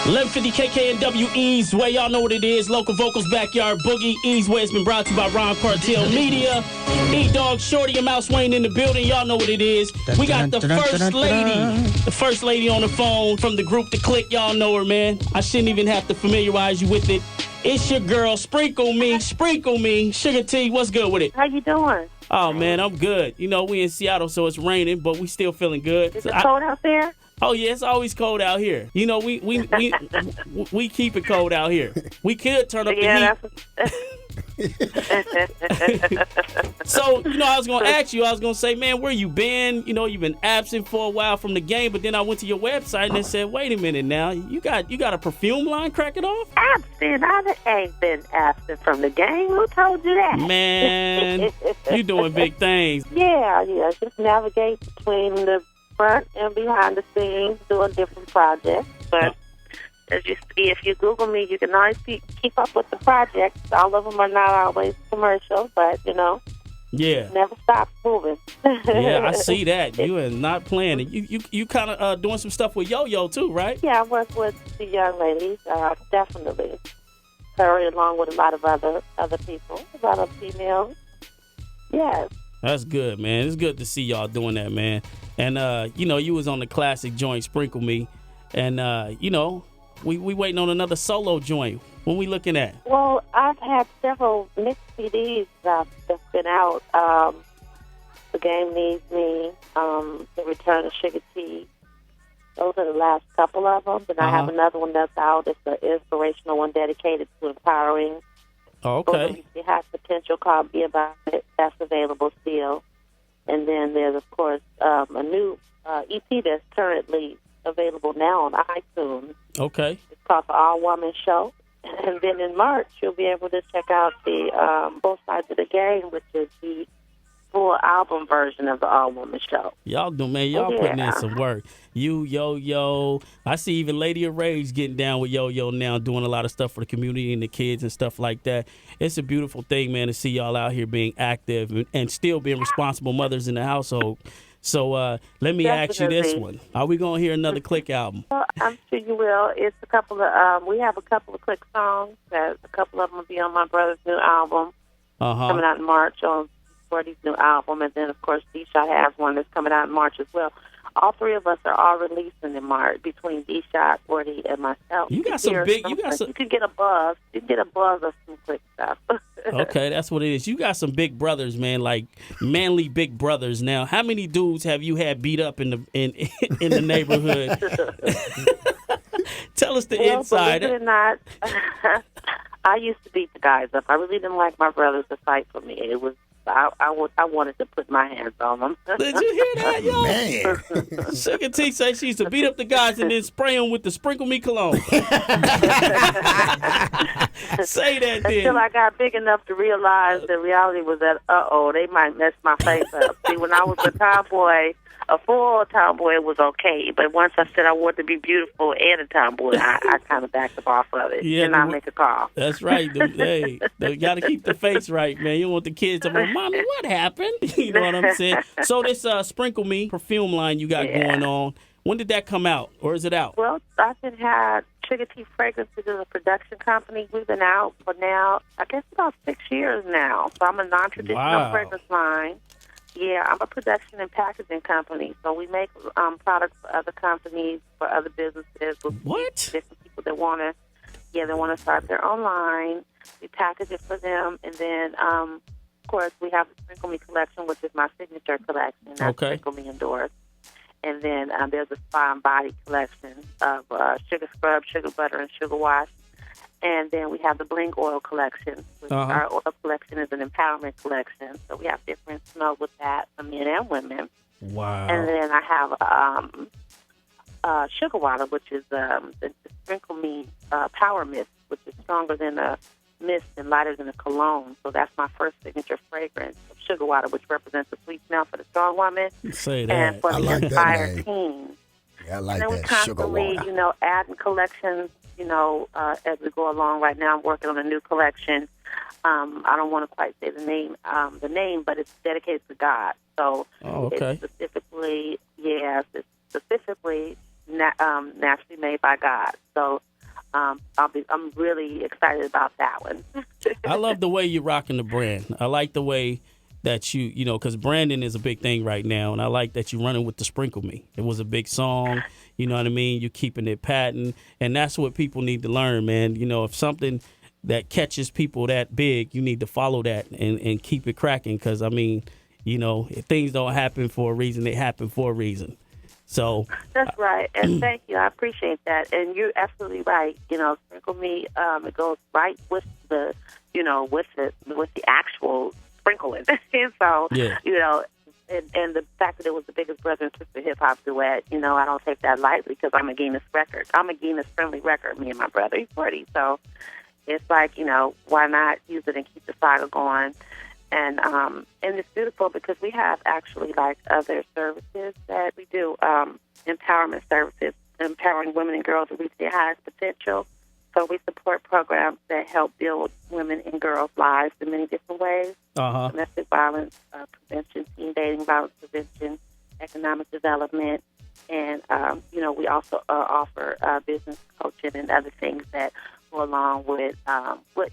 1150 KKNW Easeway. Y'all know what it is. Local Vocals Backyard Boogie. Easeway has been brought to you by Ron Cartel Media. E-Dawg, Shorty and Mouse Wayne in the building. Y'all know what it is. We got the first lady. The first lady on the phone from the group, The Click. Y'all know her, man. I shouldn't even have to familiarize you with it. It's your girl, Sprinkle Me. Suga-T, what's good with it? How you doing? Oh, man, I'm good. You know, we in Seattle, so it's raining, but we still feeling good. Is it cold out there? Oh, yeah, it's always cold out here. You know, we keep it cold out here. We could turn up the heat. So, you know, I was going to ask you, I was going to say, man, where you been? You know, you've been absent for a while from the game, but then I went to your website and it said, wait a minute now, you got a perfume line? Crack it off? Absent? I ain't been absent from the game. Who told you that? Man, you doing big things. Yeah, just navigate between the front and behind the scenes, doing different projects. But as you see, if you Google me, you can always keep up with the projects. All of them are not always commercial, but, you know, never stop moving. Yeah, I see that. You are not playing it. You kind of doing some stuff with Yo-Yo, too, right? Yeah, I work with the young ladies, definitely. Her, along with a lot of other people, a lot of females. Yes. That's good, man. It's good to see y'all doing that, man. And, you know, you was on the classic joint, Sprinkle Me. And, you know, we waiting on another solo joint. What we looking at? Well, I've had several mixed CDs that's been out. The Game Needs Me, The Return of Suga-T. Those are the last couple of them. And I have another one that's out. It's an inspirational one dedicated to empowering. Oh, okay. It has potential called Be About It. That's available still. And then there's, of course, a new EP that's currently available now on iTunes. Okay. It's called The All Woman Show. And then in March, you'll be able to check out the Both Sides of the Game, which is the full album version of The All Woman Show. Y'all do, man. Y'all putting in some work. You, Yo-Yo. I see even Lady of Rage getting down with Yo-Yo now, doing a lot of stuff for the community and the kids and stuff like that. It's a beautiful thing, man, to see y'all out here being active and still being responsible mothers in the household. So let me ask you this one. Are we going to hear another Click album? Well, I'm sure you will. It's a couple of, we have a couple of Click songs. A couple of them will be on my brother's new album coming out in March on Shorty's new album. And then, of course, D-Shot has one that's coming out in March as well. All three of us are all releasing in March between D-Shot, Shorty, and myself. You got some big. You can get a buzz. You can get a buzz of some Click stuff. Okay, that's what it is. You got some big brothers, man, like manly big brothers. Now, how many dudes have you had beat up in the neighborhood? Tell us the inside. Believe it or not, I used to beat the guys up. I really didn't like my brothers to fight for me. It was. I wanted to put my hands on them. Did you hear that, yo? Man. Suga-T say she used to beat up the guys and then spray them with the Sprinkle Me cologne. Say that then. Until I got big enough to realize the reality was that, they might mess my face up. See, when I was a tomboy, a full tomboy was okay. But once I said I wanted to be beautiful and a tomboy, I kind of backed off of it. Yeah, and I make a call. That's right. Hey, you got to keep the face right, man. You don't want the kids to go, Mommy, what happened? You know what I'm saying? So this Sprinkle Me perfume line you got going on, when did that come out? Or is it out? Well, I've been had Suga-T Fragrances as a production company. We've been out for now, I guess about 6 years now. So I'm a non-traditional fragrance line. Yeah, I'm a production and packaging company. So we make products for other companies, for other businesses. What? Different people that want to start their own line. We package it for them. And then, of course, we have the Sprinkle Me collection, which is my signature collection. That's Sprinkle Me endorsed. And then there's a spa and body collection of sugar scrub, sugar butter, and sugar wash. And then we have the Bling Oil collection. Which our oil collection is an empowerment collection. So we have different smells with that for men and women. Wow. And then I have Sugar Water, which is the Sprinkle Me Power Mist, which is stronger than a mist and lighter than a cologne. So that's my first signature fragrance of Sugar Water, which represents a sweet smell for the strong woman. Say that. And for the inspired teen. Yeah, I like and then that. we constantly, Sugar Water. Adding collections, as we go along. Right now I'm working on a new collection. I don't want to quite say the name, but it's dedicated to God. So it's specifically, it's specifically naturally made by God. So I'm really excited about that one. I love the way you're rocking the brand. I like the way that you know, because branding is a big thing right now, and I like that you're running with the Sprinkle Me. It was a big song, you know what I mean? You're keeping it patent, and that's what people need to learn, man. You know, if something that catches people that big, you need to follow that and keep it cracking, because, I mean, you know, if things don't happen for a reason, they happen for a reason. So that's right, and thank you. I appreciate that, and you're absolutely right. You know, Sprinkle Me, it goes right with the, you know, with the actual sprinkling. And so, yeah. You know, and the fact that it was the biggest brother and sister hip hop duet, you know, I don't take that lightly because I'm a Guinness record. I'm a Guinness friendly record. Me and my brother, he's 40. So it's like, you know, why not use it and keep the saga going? And it's beautiful because we have actually like other services that we do, empowerment services, empowering women and girls to reach their highest potential. So we support programs that help build women and girls' lives in many different ways. Domestic violence prevention, teen dating violence prevention, economic development, and, you know, we also offer business coaching and other things that go along with,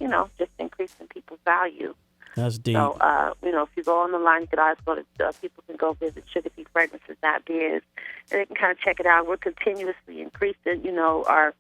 you know, just increasing people's value. That's deep. So, you know, if you go on the line, you could always go to, people can go visit sugartfragrances.biz, and they can kind of check it out. We're continuously increasing, you know, our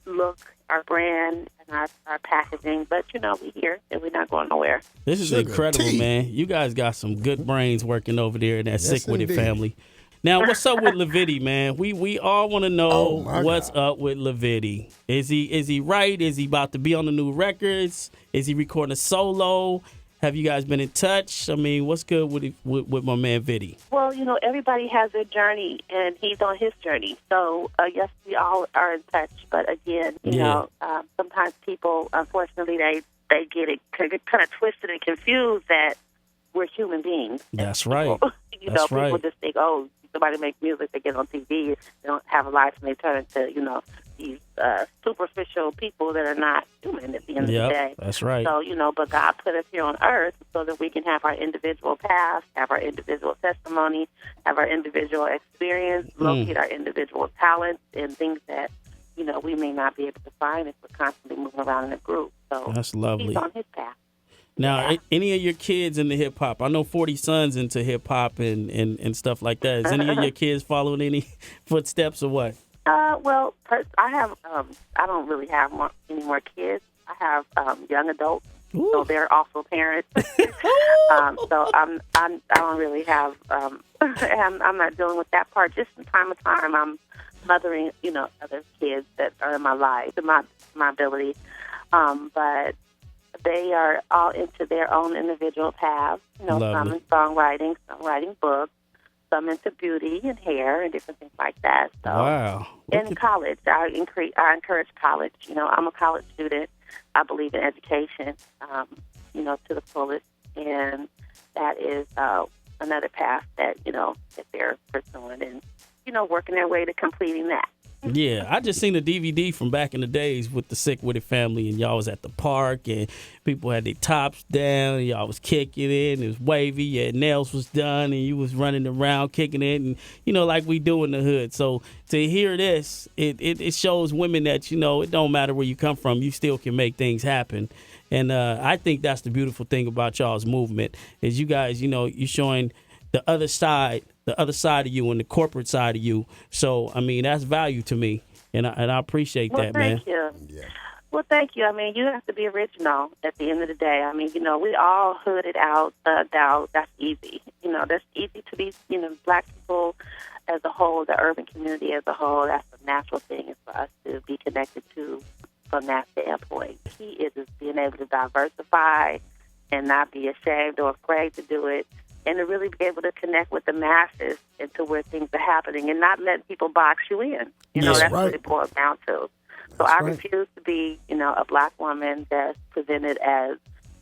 look, our brand, and our packaging. But, you know, we're here, and we're not going nowhere. This is incredible, man. You guys got some good brains working over there in that Sick With It family. Now, what's up with Levitti, man? We all want to know what's up with Levitti. Is he right? Is he about to be on the new records? Is he recording a solo? Have you guys been in touch? I mean, what's good with my man Vitti? Well, you know, everybody has their journey, and he's on his journey. So, yes, we all are in touch. But again, you know, sometimes people, unfortunately, they get it kind of twisted and confused that we're human beings. That's right. You know, people just think, oh, somebody makes music, they get on TV, they don't have a life, and they turn into, you know, these superficial people that are not human at the end of the day. That's right. So, you know, but God put us here on earth so that we can have our individual past, have our individual testimony, have our individual experience, locate our individual talents and things that, you know, we may not be able to find if we're constantly moving around in a group. So that's lovely. He's on his path. Now, any of your kids into hip hop? I know 40 Son's into hip hop and stuff like that. Is any of your kids following any footsteps or what? Well, I have. I don't really have any more kids. I have young adults, so they're also parents. So I don't really have. I'm not dealing with that part. Just from time to time, I'm mothering, you know, other kids that are in my life, in my ability, but they are all into their own individual paths. You know, some in songwriting, some writing books, some into beauty and hair and different things like that. So, wow. In college, I encourage college. You know, I'm a college student. I believe in education, you know, to the fullest, and that is another path that, you know, that they're pursuing and, you know, working their way to completing that. Yeah, I just seen a DVD from back in the days with the Sick With It family, and y'all was at the park, and people had their tops down, and y'all was kicking it, and it was wavy, your nails was done, and you was running around kicking it, and, you know, like we do in the hood. So to hear this, it shows women that, you know, it don't matter where you come from, you still can make things happen. And I think that's the beautiful thing about y'all's movement, is you guys, you know, you're showing the other side of you and the corporate side of you. So, I mean, that's value to me, and I appreciate that, man. Thank you. Yeah. Well, thank you. I mean, you have to be original at the end of the day. I mean, you know, we all hooded out, thugged out. That's easy. You know, that's easy to be, you know, black people as a whole, the urban community as a whole. That's a natural thing is for us to be connected to from that standpoint. Key is being able to diversify and not be ashamed or afraid to do it, and to really be able to connect with the masses and to where things are happening and not letting people box you in. You know, that's what it boils down to. So I refuse to be, you know, a black woman that's presented as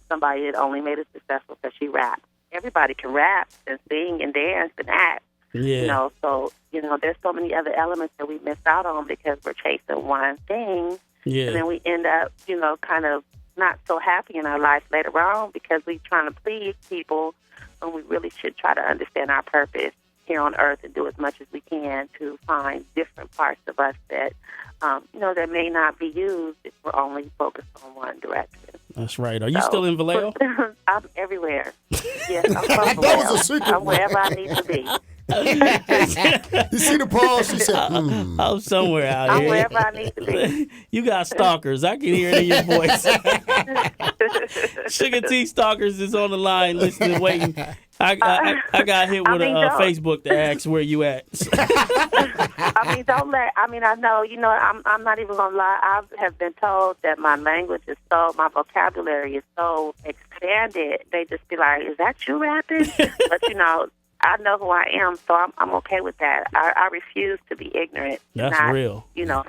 somebody that only made it successful because she raps. Everybody can rap and sing and dance and act. Yeah. You know, so, you know, there's so many other elements that we miss out on because we're chasing one thing. Yeah. And then we end up, you know, kind of not so happy in our life later on because we're trying to please people when we really should try to understand our purpose here on earth and do as much as we can to find different parts of us that, that may not be used if we're only focused on one direction. That's right. Are you still in Vallejo? I'm everywhere. Yes, I'm from Vallejo. I'm wherever I need to be. You see the pause? She said, I'm somewhere out here. I'm wherever I need to be. You got stalkers. I can hear it in your voice. Suga-T stalkers is on the line listening, waiting. I got hit with a Facebook to ask where you at. I know, I'm not even going to lie. I have been told that my language is my vocabulary is so expanded. They just be like, is that you rapping? But, I know who I am, so I'm okay with that. I refuse to be ignorant. That's real.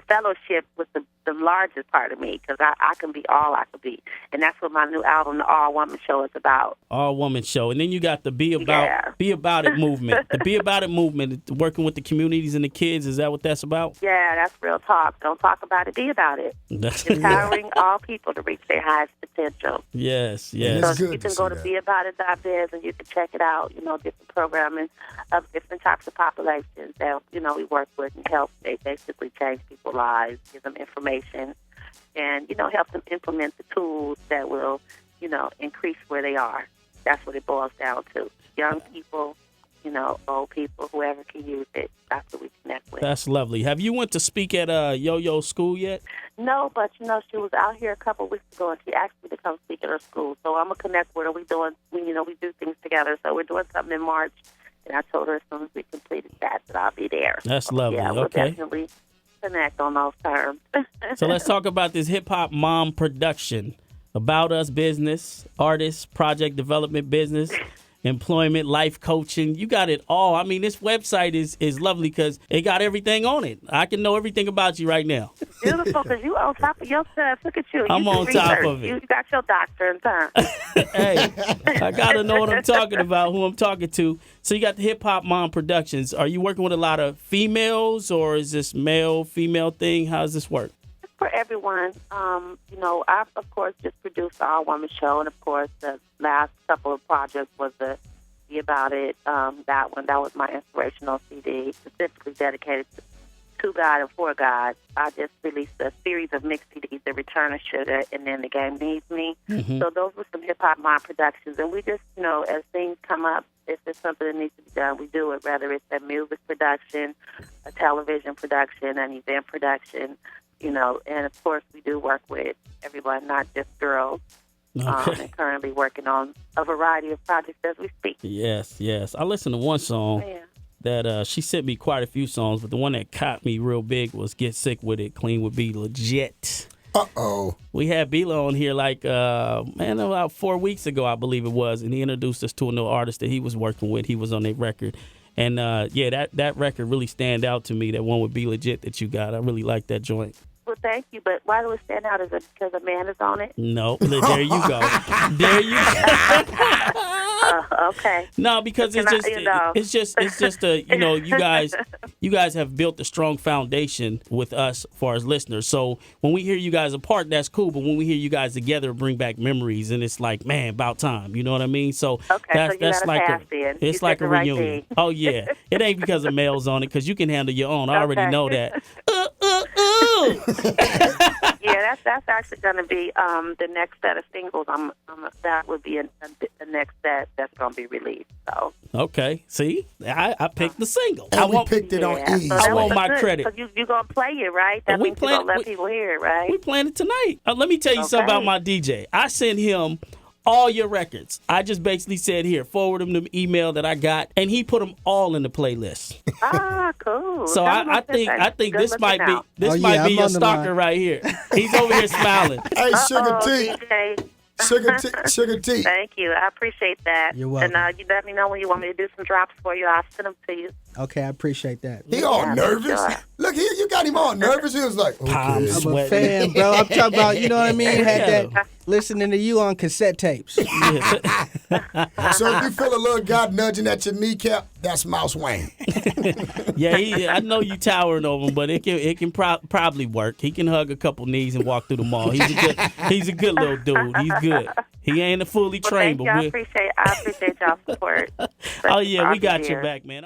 Fellowship with the largest part of me, because I can be all I could be. And that's what my new album, The All Woman Show, is about. All Woman Show. And then you got the Be About It movement. The Be About It movement, working with the communities and the kids. Is that what that's about? Yeah, that's real talk. Don't talk about it, be about it. Empowering all people to reach their highest potential. Yes. So you can go to beaboutit.biz and you can check it out, different programming of different types of populations that, we work with and help. They basically change people's lives, give them information, and, help them implement the tools that will, increase where they are. That's what it boils down to. Young people, old people, whoever can use it, that's what we connect with. That's lovely. Have you went to speak at Yo-Yo's school yet? No, but, she was out here a couple of weeks ago, and she asked me to come speak at her school. So I'm going to connect with her. We do things together. So we're doing something in March, and I told her as soon as we completed that I'll be there. That's lovely. Yeah, we'll definitely connect on those terms. So let's talk about this hip-hop mom production. About Us business, artists, project development business, employment, life coaching. You got it all. I mean, this website is lovely because it got everything on it. I can know everything about you right now. Beautiful, because you on top of your stuff. Look at you. I'm on top of it. You got your doctor in time. Hey, I got to know what I'm talking about, who I'm talking to. So you got the Hip Hop Mom Productions. Are you working with a lot of females, or is this male-female thing? How does this work? For everyone. I've, of course, just produced the All Woman Show, and, of course, the last couple of projects was the Be About It, that one. That was my inspirational CD, specifically dedicated to God and for God. I just released a series of mixed CDs, The Return of Sugar, and then The Game Needs Me. Mm-hmm. So those were some hip-hop mom productions, and we just, as things come up, if there's something that needs to be done, we do it, whether it's a music production, a television production, an event production, and of course we do work with everyone, not just girls. Okay. And currently working on a variety of projects as we speak. Yes. I listened to one song that she sent me quite a few songs, but the one that caught me real big was Get Sick With It, Clean Would Be Legit. Uh-oh. We had Bila on here about 4 weeks ago, I believe it was, and he introduced us to a new artist that he was working with. He was on their record. And, that record really stand out to me, that one would be legit that you got. I really like that joint. Well, thank you, but why do it stand out? Is it because a man is on it? No, there you go. There you go. Okay. No, because it's just you guys have built a strong foundation with us as far as listeners. So when we hear you guys apart, that's cool. But when we hear you guys together, it bring back memories, and it's like, man, about time. You know what I mean? So that's like it's like a reunion. Oh yeah, it ain't because of males on it, because you can handle your own. I already know that. Yeah, that's actually going to be the next set of singles. That would be the next set that's going to be released. So okay, see, I picked the single. We picked it on E. So I want my credit. So you're going to play it, right? That means you're going to let people hear it, right? We playing it tonight. Let me tell you something about my DJ. I sent him all your records. I just basically said, here, forward him the email that I got, and he put them all in the playlist. Cool. So I think this might be your stalker right here. He's over here smiling. Hey, Suga-T. Suga-T. Thank you. I appreciate that. You're welcome. And you let me know when you want me to do some drops for you. I'll send them to you. Okay, I appreciate that. He all nervous. Sure. Look, you got him all nervous. He was like, okay. I'm a fan, bro. I'm talking about, you know what I mean? Had that listening to you on cassette tapes. So if you feel a little God nudging at your kneecap, that's Mouse Wayne. I know you towering over him, but it can probably work. He can hug a couple knees and walk through the mall. He's a good little dude. He's good. He ain't a fully trained, but I appreciate y'all's support. Oh yeah, we got your back, man.